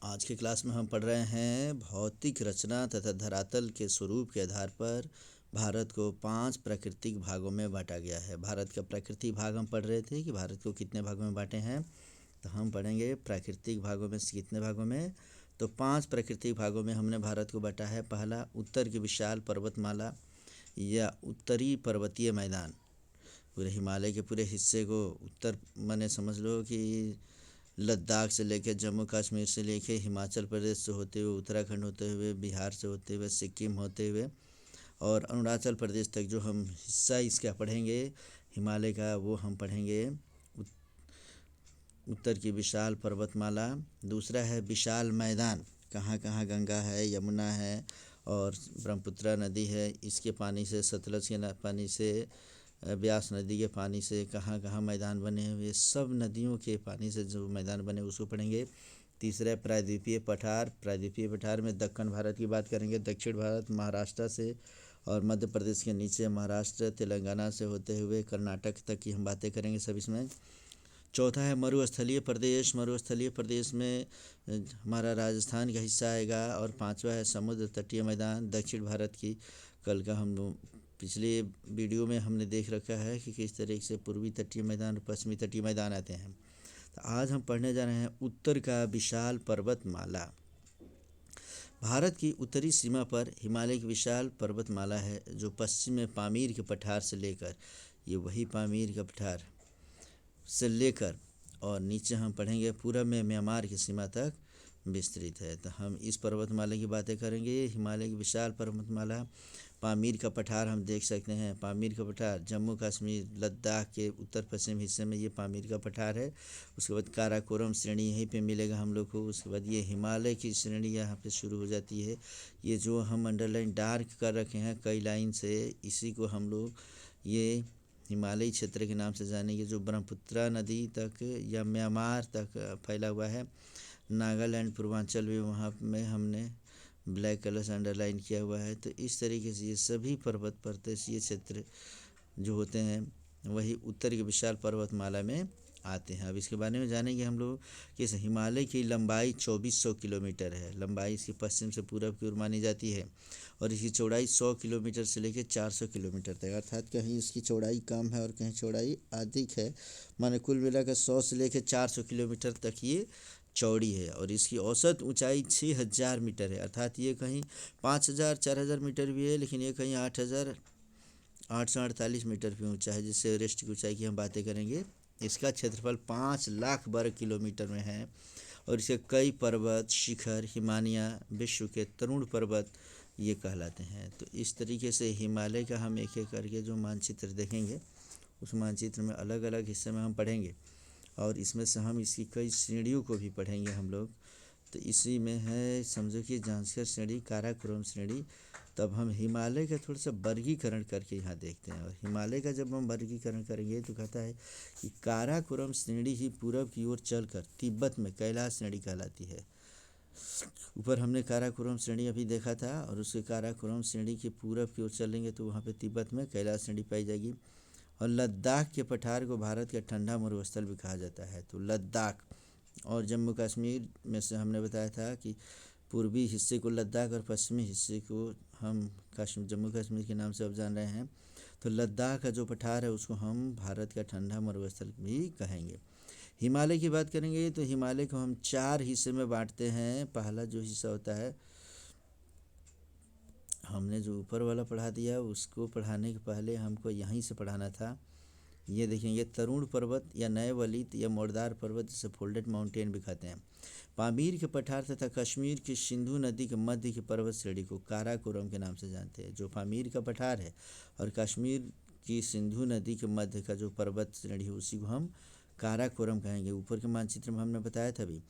आज की क्लास में हम पढ़ रहे हैं भौतिक रचना तथा धरातल के स्वरूप के आधार पर भारत को 5 प्राकृतिक भागों में बांटा गया है। भारत का प्राकृतिक भाग हम पढ़ रहे थे कि भारत को कितने भागों में बांटे हैं, तो हम पढ़ेंगे प्राकृतिक भागों में से कितने भागों में। तो 5 प्राकृतिक भागों में हमने भारत को बांटा है। पहला, उत्तर की विशाल पर्वतमाला या उत्तरी पर्वतीय मैदान, पूरे हिमालय के पूरे हिस्से को उत्तर माने समझ लो कि लद्दाख से लेकर जम्मू कश्मीर से लेकर हिमाचल प्रदेश से होते हुए उत्तराखंड होते हुए बिहार से होते हुए सिक्किम होते हुए और अरुणाचल प्रदेश तक जो हम हिस्सा इसका पढ़ेंगे हिमालय का, वो हम पढ़ेंगे उत्तर की विशाल पर्वतमाला। दूसरा है विशाल मैदान, कहाँ कहाँ गंगा है, यमुना है और ब्रह्मपुत्र नदी है, इसके पानी से, सतलज के पानी से, ब्यास नदी के पानी से कहाँ कहाँ मैदान बने हुए, सब नदियों के पानी से जो मैदान बने उसको पढ़ेंगे। तीसरा प्रायद्वीपीय पठार, प्रायद्वीपीय पठार में दक्षिण भारत की बात करेंगे। दक्षिण भारत महाराष्ट्र से और मध्य प्रदेश के नीचे महाराष्ट्र तेलंगाना से होते हुए कर्नाटक तक की हम बातें करेंगे सब इसमें। चौथा है मरुस्थलीय प्रदेश, मरुस्थलीय प्रदेश में हमारा राजस्थान का हिस्सा आएगा। और पांचवा है समुद्र तटीय मैदान, दक्षिण भारत की। कल का हम पिछले वीडियो में हमने देख रखा है कि किस तरीके से पूर्वी तटीय मैदान और पश्चिमी तटीय मैदान आते हैं। तो आज हम पढ़ने जा रहे हैं उत्तर का विशाल पर्वतमाला। भारत की उत्तरी सीमा पर हिमालय की विशाल पर्वतमाला है जो पश्चिम में पामीर के पठार से लेकर, ये वही पामीर का पठार से लेकर और नीचे हम पढ़ेंगे पूरब में म्यांमार की सीमा तक विस्तृत है। तो हम इस पर्वतमाला की बातें करेंगे। हिमालय की विशाल पर्वतमाला, पामीर का पठार हम देख सकते हैं। पामीर का पठार जम्मू कश्मीर लद्दाख के उत्तर पश्चिम हिस्से में ये पामीर का पठार है। उसके बाद काराकोरम श्रेणी यहीं पे मिलेगा हम लोग को। उसके बाद ये हिमालय की श्रेणी यहाँ पे शुरू हो जाती है। ये जो हम अंडरलाइन डार्क कर रखे हैं कई लाइन से, इसी को हम लोग ये हिमालयी क्षेत्र के नाम से जानेंगे, जो ब्रह्मपुत्र नदी तक या म्यांमार तक फैला हुआ है। नागालैंड पूर्वांचल भी वहाँ में हमने ब्लैक कलर से अंडरलाइन किया हुआ है। तो इस तरीके से ये सभी पर्वत प्रदेशीय क्षेत्र जो होते हैं वही उत्तर की विशाल पर्वतमाला में आते हैं। अब इसके बारे में जानेंगे हम लोग कि इस हिमालय की लंबाई 2400 किलोमीटर है। लंबाई इसकी पश्चिम से पूरब की ओर मानी जाती है और इसकी चौड़ाई 100 किलोमीटर से लेकर 400 किलोमीटर तक, अर्थात कहीं इसकी चौड़ाई कम है और कहीं चौड़ाई अधिक है। माने कुल मिलाकर 100 से लेकर 400 किलोमीटर तक ये चौड़ी है। और इसकी औसत ऊंचाई 6000 मीटर है, अर्थात ये कहीं 5000 4000 मीटर भी है, लेकिन ये कहीं 8848 मीटर भी ऊंचा है, जिससे एवरेस्ट की ऊंचाई की हम बातें करेंगे। इसका क्षेत्रफल 5 लाख वर्ग किलोमीटर में है और इसके कई पर्वत शिखर हिमालय विश्व के तरुण पर्वत ये कहलाते हैं। तो इस तरीके से हिमालय का हम एक एक करके जो मानचित्र देखेंगे उस मानचित्र में अलग अलग हिस्से में हम पढ़ेंगे और इसमें से हम इसकी कई श्रेणियों को भी पढ़ेंगे हम लोग। तो इसी में है समझो कि जांस्कर श्रेणी, काराकोरम श्रेणी। तब हम हिमालय का थोड़ा सा वर्गीकरण करके यहाँ देखते हैं। और हिमालय का जब हम वर्गीकरण करेंगे तो कहता है कि काराकोरम श्रेणी ही पूरब की ओर चलकर तिब्बत में कैलाश श्रेणी कहलाती है। ऊपर हमने काराकोरम श्रेणी अभी देखा था और उसके काराकोरम श्रेणी के पूरब की ओर चलेंगे तो वहाँ पे तिब्बत में कैलाश श्रेणी पाई जाएगी। और लद्दाख के पठार को भारत का ठंडा मरुस्थल भी कहा जाता है। तो लद्दाख और जम्मू कश्मीर में से हमने बताया था कि पूर्वी हिस्से को लद्दाख और पश्चिमी हिस्से को हम जम्मू कश्मीर के नाम से अब जान रहे हैं। तो लद्दाख का जो पठार है उसको हम भारत का ठंडा मरुस्थल भी कहेंगे। हिमालय की बात करेंगे तो हिमालय को हम 4 हिस्से में बांटते हैं। पहला जो हिस्सा होता है, हमने जो ऊपर वाला पढ़ा दिया उसको पढ़ाने के पहले हमको यहीं से पढ़ाना था। ये देखेंगे तरुण पर्वत या नए वलित या मोड़दार पर्वत, जिसे फोल्डेड माउंटेन भी कहते हैं। पामीर के पठार तथा कश्मीर की सिंधु नदी के मध्य की पर्वत श्रेणी को काराकोरम के नाम से जानते हैं। जो पामीर का पठार है और कश्मीर की सिंधु नदी के मध्य का जो पर्वत श्रेणी है उसी को हम काराकोरम कहेंगे। ऊपर के मानचित्र में हमने बताया था भी।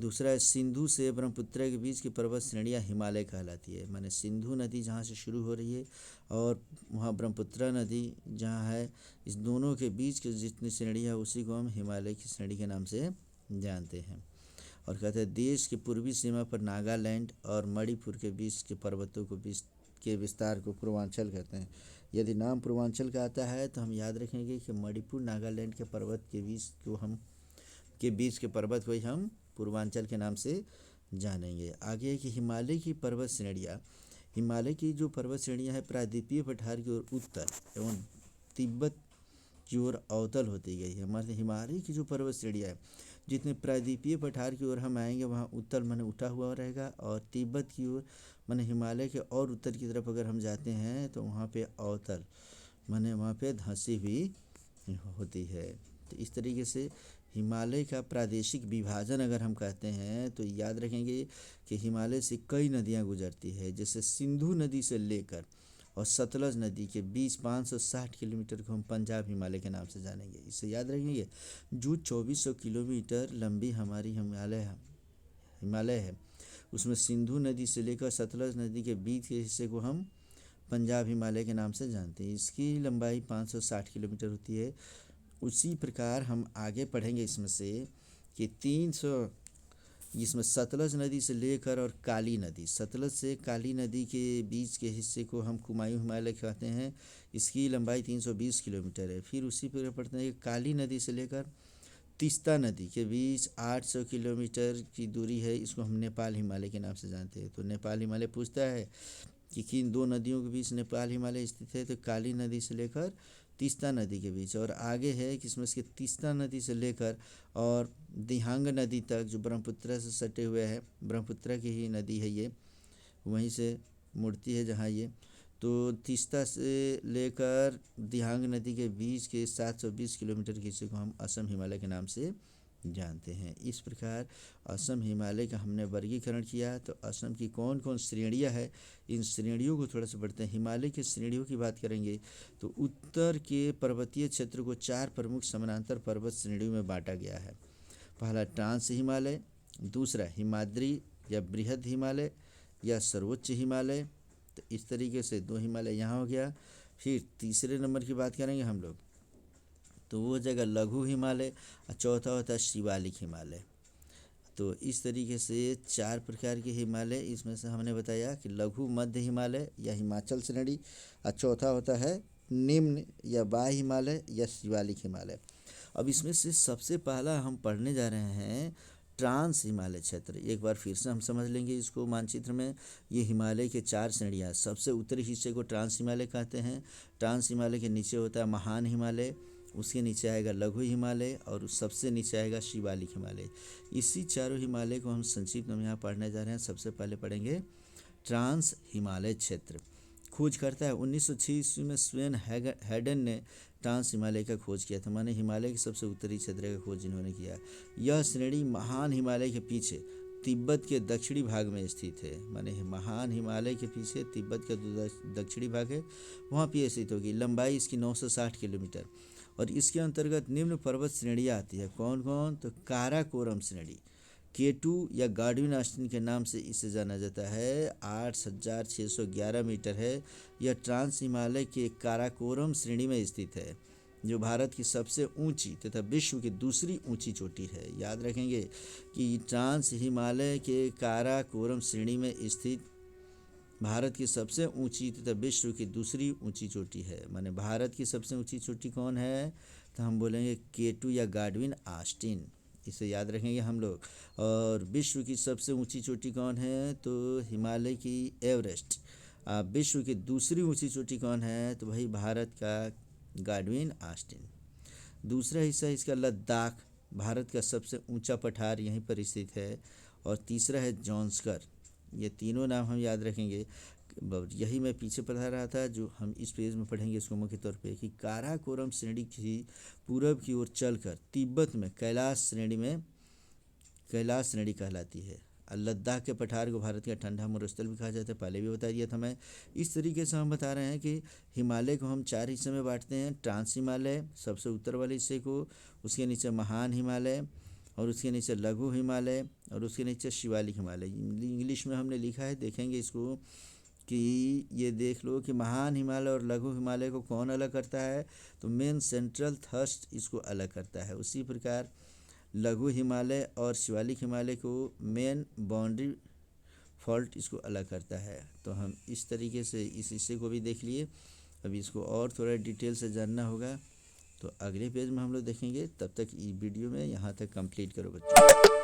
दूसरा है सिंधु से ब्रह्मपुत्र के बीच की पर्वत श्रेणियाँ हिमालय कहलाती है। माने सिंधु नदी जहाँ से शुरू हो रही है और वहाँ ब्रह्मपुत्र नदी जहाँ है, इस दोनों के बीच की जितनी श्रेणी है उसी को हम हिमालय की श्रेणी के नाम से जानते हैं। और कहते हैं देश की पूर्वी सीमा पर नागालैंड और मणिपुर के बीच के पर्वतों को के विस्तार को पूर्वांचल कहते हैं। यदि नाम पूर्वांचल का आता है तो हम याद रखेंगे कि मणिपुर नागालैंड के पर्वत के बीच के पर्वत को ही हम पूर्वांचल के नाम से जानेंगे। आगे है कि हिमालय की पर्वत श्रेणियाँ, हिमालय की जो पर्वत श्रेणियाँ हैं प्रायद्वीपीय पठार की ओर उत्तर एवं तिब्बत की ओर अवतल होती गई है। हमारे हिमालय की जो पर्वत श्रेणियाँ है, जितने प्रायद्वीपीय पठार की ओर हम आएंगे वहाँ उत्तल माने उठा हुआ रहेगा, और तिब्बत की ओर माने हिमालय के और उत्तर की तरफ अगर हम जाते हैं तो वहाँ पे अवतल माने वहाँ पे धंसी हुई होती है। तो इस तरीके से हिमालय का प्रादेशिक विभाजन अगर हम कहते हैं तो याद रखेंगे कि हिमालय से कई नदियाँ गुजरती है, जैसे सिंधु नदी से लेकर और सतलज नदी के बीच 560 किलोमीटर को हम पंजाब हिमालय के नाम से जानेंगे। इसे याद रखेंगे। जो 2400 किलोमीटर लंबी हमारी हिमालय है उसमें सिंधु नदी से लेकर सतलज नदी के बीच के हिस्से को हम पंजाब हिमालय के नाम से जानते हैं। इसकी लंबाई 560 किलोमीटर होती है। उसी प्रकार हम आगे पढ़ेंगे इसमें से कि 300 इसमें सतलज नदी से लेकर और काली नदी, सतलज से काली नदी के बीच के हिस्से को हम कुमायूं हिमालय कहते हैं। इसकी लंबाई 320 किलोमीटर है। फिर उसी पर पढ़ते हैं कि काली नदी से लेकर तीस्ता नदी के बीच 800 किलोमीटर की दूरी है, इसको हम नेपाल हिमालय के नाम से जानते हैं। तो नेपाल हिमालय पूछता है कि किन दो नदियों के बीच नेपाल हिमालय स्थित है, तो काली नदी से लेकर तीस्ता नदी के बीच। और आगे है कि इसमें से तीस्ता नदी से लेकर और दिहांग नदी तक जो ब्रह्मपुत्र से सटे हुए है, ब्रह्मपुत्र की ही नदी है ये, वहीं से मुड़ती है जहाँ ये, तो तीस्ता से लेकर दिहांग नदी के बीच के 720 किलोमीटर के हिस्से को हम असम हिमालय के नाम से जानते हैं। इस प्रकार असम हिमालय का हमने वर्गीकरण किया। तो असम की कौन कौन श्रेणियाँ है, इन श्रेणियों को थोड़ा सा पढ़ते हैं। हिमालय की श्रेणियों की बात करेंगे तो उत्तर के पर्वतीय क्षेत्र को 4 प्रमुख समानांतर पर्वत श्रेणियों में बांटा गया है। पहला ट्रांस हिमालय, दूसरा हिमाद्री या बृहद हिमालय या सर्वोच्च हिमालय। तो इस तरीके से 2 हिमालय यहाँ हो गया। फिर तीसरे नंबर की बात करेंगे हम लोग तो वो जगह लघु हिमालय, और चौथा होता है शिवालिक हिमालय। तो इस तरीके से 4 प्रकार के हिमालय, इसमें से हमने बताया कि लघु मध्य हिमालय या हिमाचल श्रेणी, और चौथा होता है निम्न या बाह्य हिमालय या शिवालिक हिमालय। अब इसमें से सबसे पहला हम पढ़ने जा रहे हैं ट्रांस हिमालय क्षेत्र। एक बार फिर से हम समझ लेंगे इसको मानचित्र में। ये हिमालय के 4 श्रेणियाँ, सबसे उत्तरी हिस्से को ट्रांस हिमालय कहते हैं। ट्रांस हिमालय के नीचे होता है महान हिमालय, उसके नीचे आएगा लघु हिमालय, और उस सबसे नीचे आएगा शिवालिक हिमालय। इसी चारों हिमालय को हम संक्षिप्त में यहाँ पढ़ने जा रहे हैं। सबसे पहले पढ़ेंगे ट्रांस हिमालय क्षेत्र। खोज करता है 1906 ईस्वी में स्वेन हैडन ने ट्रांस हिमालय का खोज किया था, माने हिमालय के सबसे उत्तरी क्षेत्र का खोज इन्होंने किया। यह श्रेणी महान हिमालय के पीछे तिब्बत के दक्षिणी भाग में स्थित है। माने महान हिमालय के पीछे तिब्बत का दक्षिणी भाग है, वहाँ पे स्थित होगी। लंबाई इसकी 960 किलोमीटर, और इसके अंतर्गत निम्न पर्वत श्रेणियाँ आती है। कौन कौन? तो काराकोरम श्रेणी, K2 या गार्डविन ऑस्टिन के नाम से इसे जाना जाता है, 8611 मीटर है। यह ट्रांस हिमालय के काराकोरम श्रेणी में स्थित है, जो भारत की सबसे ऊंची तथा विश्व की दूसरी ऊंची चोटी है। याद रखेंगे कि ट्रांस हिमालय के काराकोरम श्रेणी में स्थित भारत की सबसे ऊंची तथा विश्व की दूसरी ऊंची चोटी है। माने भारत की सबसे ऊंची चोटी कौन है? तो हम बोलेंगे K2 या गार्डविन ऑस्टिन, इसे याद रखेंगे हम लोग। और विश्व की सबसे ऊंची चोटी कौन है? तो हिमालय की एवरेस्ट। विश्व की दूसरी ऊंची चोटी कौन है? तो वही भारत का गार्डविन ऑस्टिन। दूसरा हिस्सा इसका लद्दाख, भारत का सबसे ऊंचा पठार यहीं पर स्थित है। और तीसरा है जॉन्सकर। ये तीनों नाम हम याद रखेंगे। यही मैं पीछे पढ़ा रहा था, जो हम इस पेज में पढ़ेंगे इसको मुख्य तौर पे, कि काराकोरम श्रेणी की पूरब की ओर चलकर तिब्बत में कैलाश श्रेणी कहलाती है। लद्दाख के पठार को भारत का ठंडा मरुस्थल भी कहा जाता है, पहले भी बता दिया था मैं। इस तरीके से हम बता रहे हैं कि हिमालय को हम 4 हिस्से में बांटते हैं। ट्रांस हिमालय सबसे उत्तर वाले हिस्से को, उसके नीचे महान हिमालय, और उसके नीचे लघु हिमालय, और उसके नीचे शिवालिक हिमालय। इंग्लिश में हमने लिखा है, देखेंगे इसको कि ये देख लो कि महान हिमालय और लघु हिमालय को कौन अलग करता है? तो मेन सेंट्रल थ्रस्ट इसको अलग करता है। उसी प्रकार लघु हिमालय और शिवालिक हिमालय को मेन बाउंड्री फॉल्ट इसको अलग करता है। तो हम इस तरीके से इस हिस्से को भी देख लिए। अभी इसको और थोड़ा डिटेल से जानना होगा तो अगले पेज में हम लोग देखेंगे। तब तक इस वीडियो में यहाँ तक कंप्लीट करो बच्चों।